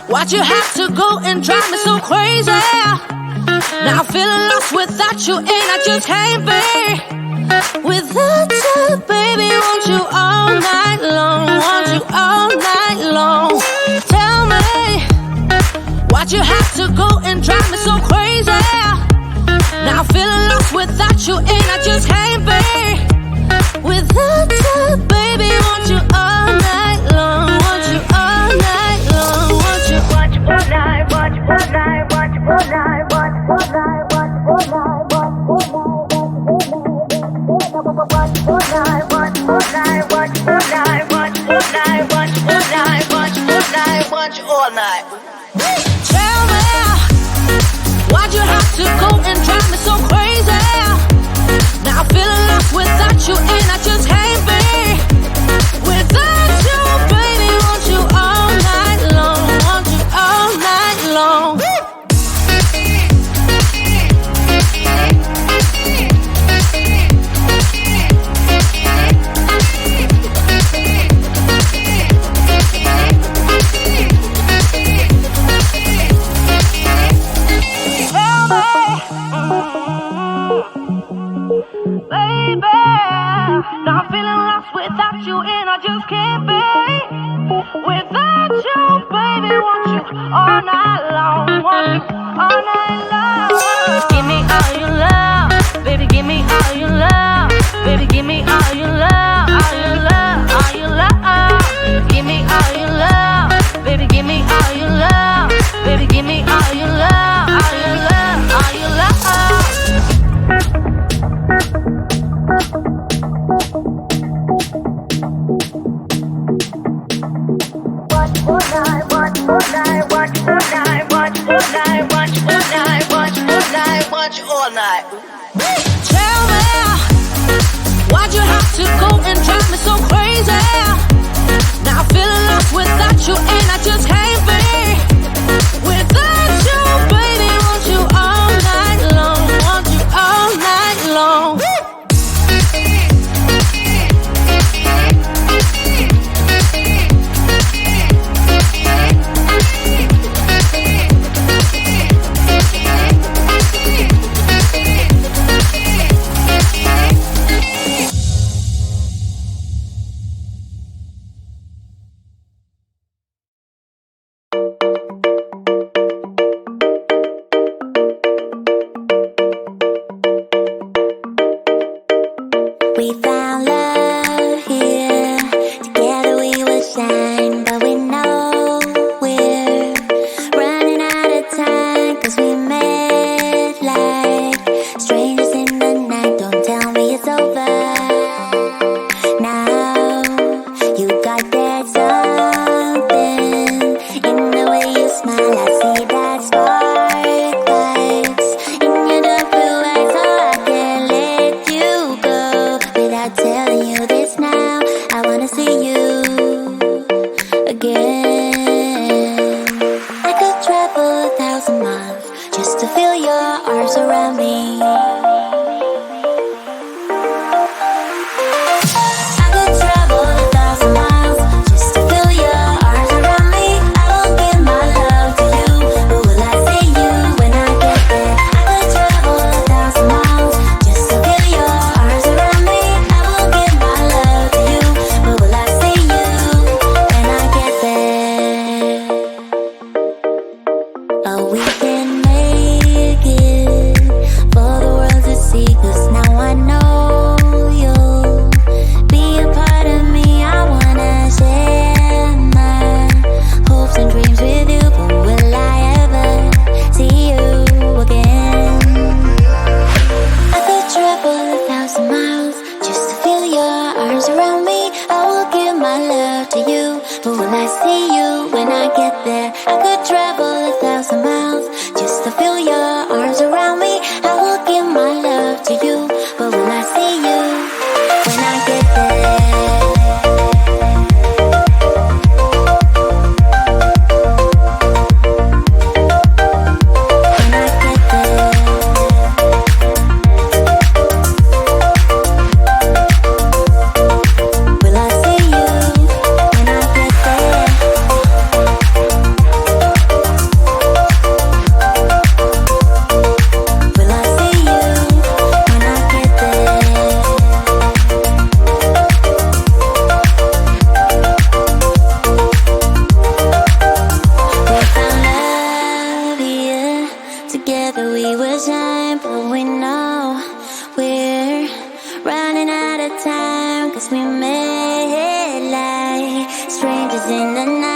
Why'd you have to go and drive me so crazy? Now I'm feeling lost without you, and I just can't be without you, baby. Want you all night long, want you all night long. Tell me, why'd you have to go and drive me so crazy? Now I'm feeling lost without you, and I just can't be without you, baby. Want you all night long, want you all night long, want you all night, want you all night, want you all night, want you all night, want you all night, want you all night, want you all night, want you all night, want you all night, want you all night, want you all night, want you all night, want you all night. Tell me, why'd you have to go and drive me so crazy? Now I'm feeling lost without you, and I just can't be without you, baby. Want you all night long, want you all night long. Baby, now I'm feeling lost without you, and I just can't be without you, baby. Want you all night long, want you all night long. Give me all your love, baby. Give me all your love, baby. Give me all your love, all your love, all your love. Give me all your love, baby. Give me all your love, baby. Give me all your love, all your love, all your love. All night. Tell me, why'd you have to go and drive me so crazy? Now I'm feeling lost without you, and I just can't be. we know we're running out of time, 'cause we met like strangers in the night.